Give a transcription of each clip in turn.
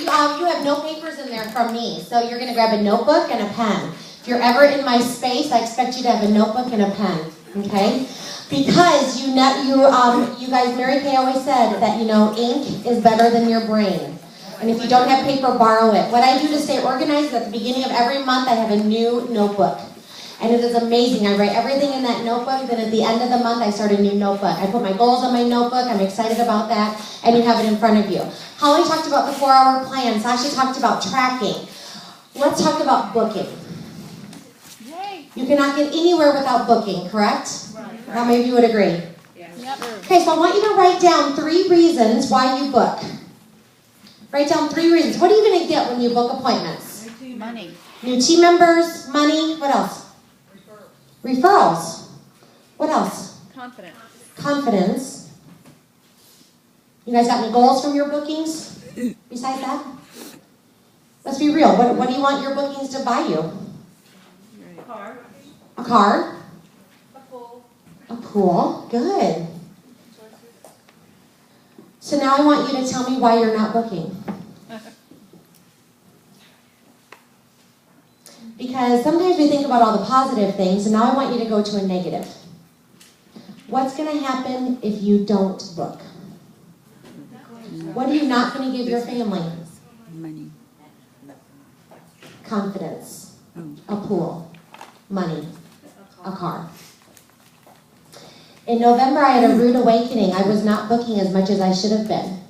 well, you have no papers in there from me, so you're going to grab a notebook and a pen. If you're ever in my space, I expect you to have a notebook and a pen, okay? Because you guys, Mary Kay always said that, ink is better than your brain. And if you don't have paper, borrow it. What I do to stay organized, at the beginning of every month, I have a new notebook. And it is amazing. I write everything in that notebook, then at the end of the month, I start a new notebook. I put my goals on my notebook. I'm excited about that, and you have it in front of you. Holly talked about the 4-hour plan. Sasha talked about tracking. Let's talk about booking. You cannot get anywhere without booking, correct? Right. How many of you would agree? Yeah. Yep. Okay, so I want you to write down 3 reasons why you book. Write down 3 reasons. What are you going to get when you book appointments? Money. New team members, money, what else? Referrals. What else? Confidence. Confidence. You guys got any goals from your bookings besides that? Let's be real. What do you want your bookings to buy you? A car. A car? A pool. A pool. Good. So now I want you to tell me why you're not booking. Because sometimes we think about all the positive things, and now I want you to go to a negative. What's going to happen if you don't book? What are you not going to give your family? Money. Confidence. A pool. Money. A car. In November, I had a rude awakening. I was not booking as much as I should have been.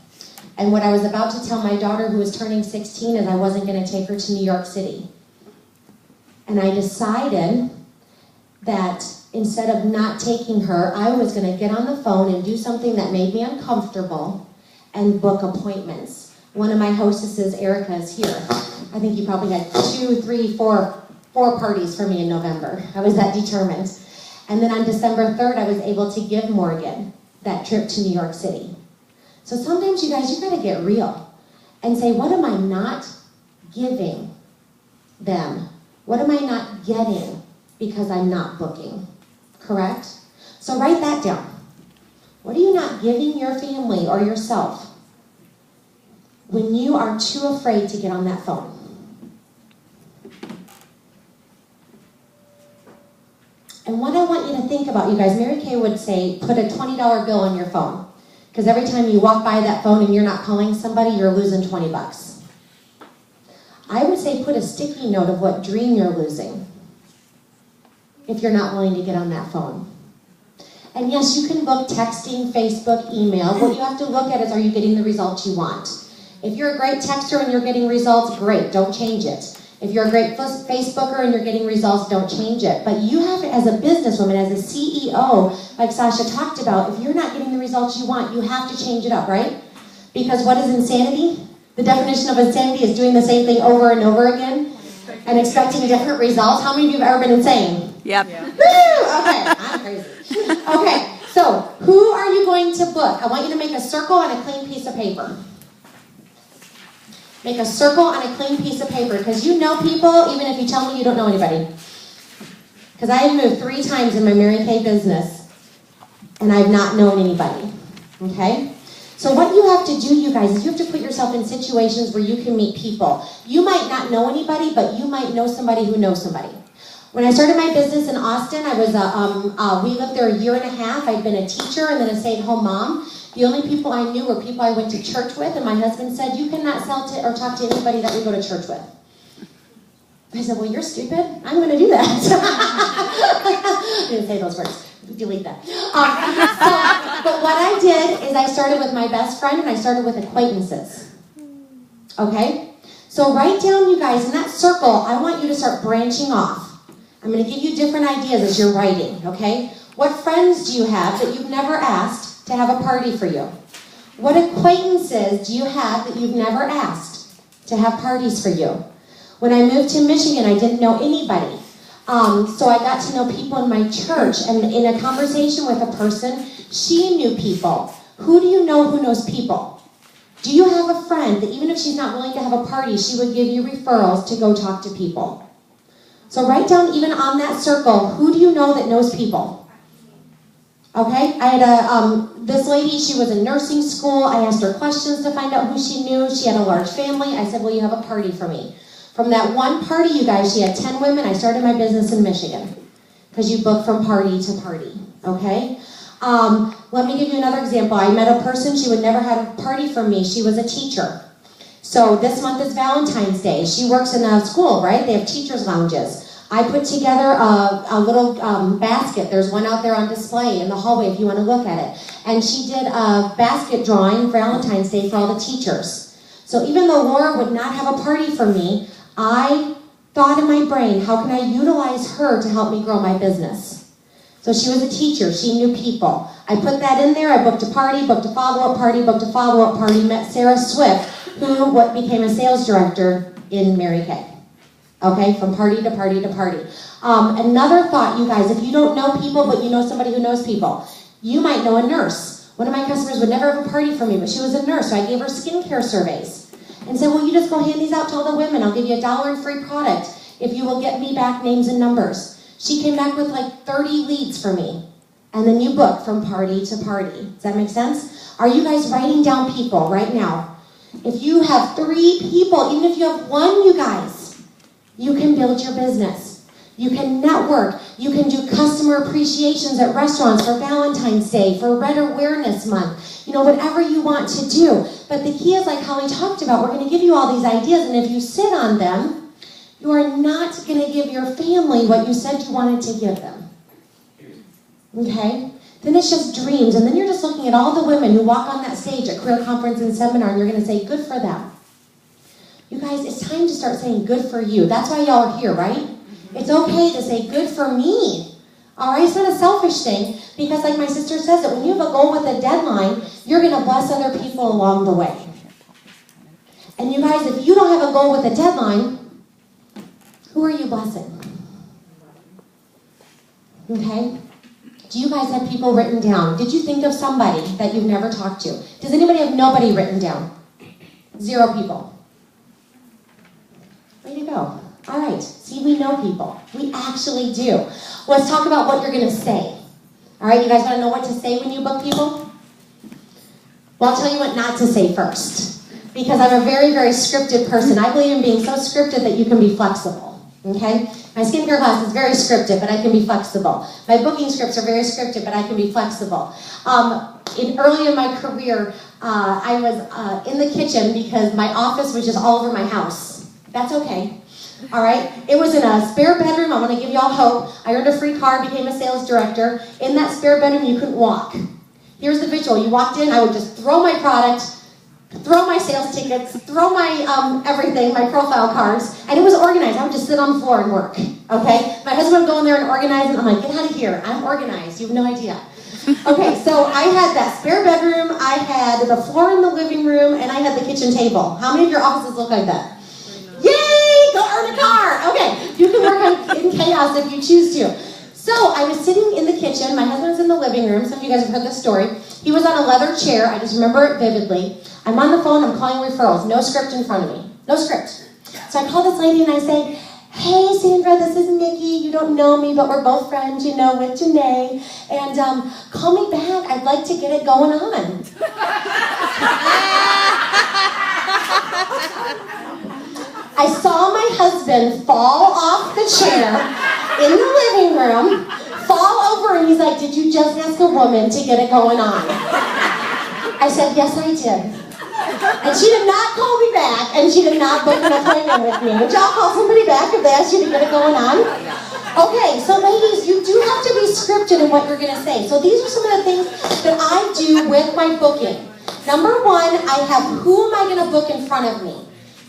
And what I was about to tell my daughter, who was turning 16, is I wasn't going to take her to New York City. And I decided that instead of not taking her, I was going to get on the phone and do something that made me uncomfortable and book appointments. One of my hostesses, Erica, is here. I think you probably had 2, 3, 4 parties for me in November. I was that determined. And then on December 3rd, I was able to give Morgan that trip to New York City. So sometimes, you guys, you've got to get real and say, what am I not giving them? What am I not getting because I'm not booking? Correct? So write that down. What are you not giving your family or yourself when you are too afraid to get on that phone? And what I want you to think about, you guys, Mary Kay would say, put a $20 bill on your phone. Because every time you walk by that phone and you're not calling somebody, you're losing $20. I would say put a sticky note of what dream you're losing if you're not willing to get on that phone. And yes, you can book texting, Facebook, email. What you have to look at is, are you getting the results you want? If you're a great texter and you're getting results, great, don't change it. If you're a great Facebooker and you're getting results, don't change it. But you have, as a businesswoman, as a CEO, like Sasha talked about, if you're not getting the results you want, you have to change it up, right? Because what is insanity? The definition of insanity is doing the same thing over and over again and expecting different results. How many of you have ever been insane? Yep. Woo! Okay, I'm crazy. Okay, so who are you going to book? I want you to make a circle on a clean piece of paper. Make a circle on a clean piece of paper, because you know people, even if you tell me you don't know anybody. Because I have moved 3 times in my Mary Kay business, and I've not known anybody. Okay? So what you have to do, you guys, is you have to put yourself in situations where you can meet people. You might not know anybody, but you might know somebody who knows somebody. When I started my business in Austin, I was we lived there a year and a half. I'd been a teacher and then a stay-at-home mom. The only people I knew were people I went to church with, and my husband said, you cannot sell to or talk to anybody that we go to church with. I said, well, you're stupid. I'm going to do that. I didn't say those words. Delete that. But what I did is I started with my best friend, and I started with acquaintances. Okay? So write down, you guys, in that circle, I want you to start branching off. I'm going to give you different ideas as you're writing, okay? What friends do you have that you've never asked to have a party for you? What acquaintances do you have that you've never asked to have parties for you? When I moved to Michigan, I didn't know anybody. So I got to know people in my church, and in a conversation with a person, she knew people. Who do you know who knows people? Do you have a friend that even if she's not willing to have a party, she would give you referrals to go talk to people? So write down, even on that circle, who do you know that knows people? Okay, I had this lady, she was in nursing school. I asked her questions to find out who she knew. She had a large family. I said, will you have a party for me? From that one party, you guys, she had 10 women. I started my business in Michigan because you book from party to party, okay? Let me give you another example. I met a person, she would never have a party for me. She was a teacher. So this month is Valentine's Day. She works in a school, right? They have teachers' lounges. I put together a little basket. There's one out there on display in the hallway if you want to look at it. And she did a basket drawing Valentine's Day for all the teachers. So even though Laura would not have a party for me, I thought in my brain, how can I utilize her to help me grow my business? So she was a teacher. She knew people. I put that in there. I booked a party, booked a follow-up party, booked a follow-up party, met Sarah Swift, who became a sales director in Mary Kay. Okay, from party to party to party. Another thought, you guys, if you don't know people, but you know somebody who knows people, you might know a nurse. One of my customers would never have a party for me, but she was a nurse, so I gave her skincare surveys. And said, well, you just go hand these out to all the women. I'll give you $1 in free product if you will get me back names and numbers. She came back with like 30 leads for me. And then you book from party to party. Does that make sense? Are you guys writing down people right now? If you have 3 people, even if you have 1, you guys, you can build your business. You can network. You can do customer appreciations at restaurants for Valentine's Day, for Red Awareness Month, you know, whatever you want to do. But the key is, like Holly talked about, we're going to give you all these ideas, and if you sit on them, you are not going to give your family what you said you wanted to give them. Okay? Then it's just dreams, and then you're just looking at all the women who walk on that stage at career conference and seminar, and you're going to say, good for them. You guys, it's time to start saying good for you. That's why y'all are here, right? It's okay to say good for me. All right? It's not a selfish thing, because like my sister says it, when you have a goal with a deadline, you're going to bless other people along the way. And you guys, if you don't have a goal with a deadline, who are you blessing? Okay? Do you guys have people written down? Did you think of somebody that you've never talked to? Does anybody have nobody written down? 0 people. Way to go. All right. See, we know people. We actually do. Let's talk about what you're going to say. All right, you guys want to know what to say when you book people? Well, I'll tell you what not to say first. Because I'm a very, very scripted person. I believe in being so scripted that you can be flexible. Okay? My skincare class is very scripted, but I can be flexible. My booking scripts are very scripted, but I can be flexible. Early in my career, I was in the kitchen because my office was just all over my house. That's okay. All right? It was in a spare bedroom. I'm going to give y'all hope. I earned a free car, became a sales director. In that spare bedroom, you couldn't walk. Here's the visual. You walked in, I would just throw my product, throw my sales tickets, throw my everything, my profile cards, and it was organized. I would just sit on the floor and work. Okay? My husband would go in there and organize, and I'm like, get out of here. I'm organized. You have no idea. Okay, so I had that spare bedroom, I had the floor in the living room, and I had the kitchen table. How many of your offices look like that? Yay! Go earn a car! Okay, you can work in chaos if you choose to. So I was sitting in the kitchen. My husband's in the living room. Some of you guys have heard this story. He was on a leather chair. I just remember it vividly. I'm on the phone. I'm calling referrals. No script in front of me. No script. So I call this lady and I say, hey, Sandra, this is Nicki. You don't know me, but we're both friends, you know, with Janae. And call me back. I'd like to get it going on. I saw my husband fall off the chair in the living room, fall over, and he's like, did you just ask a woman to get it going on? I said, yes, I did. And she did not call me back, and she did not book an appointment with me. Would y'all call somebody back if they asked you to get it going on? Okay, so ladies, you do have to be scripted in what you're going to say. So these are some of the things that I do with my booking. Number 1, I have who am I going to book in front of me?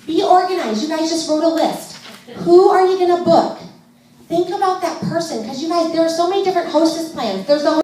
Be organized. You guys just wrote a list. Who are you going to book? Think about that person, because you guys, there are so many different hostess plans. There's the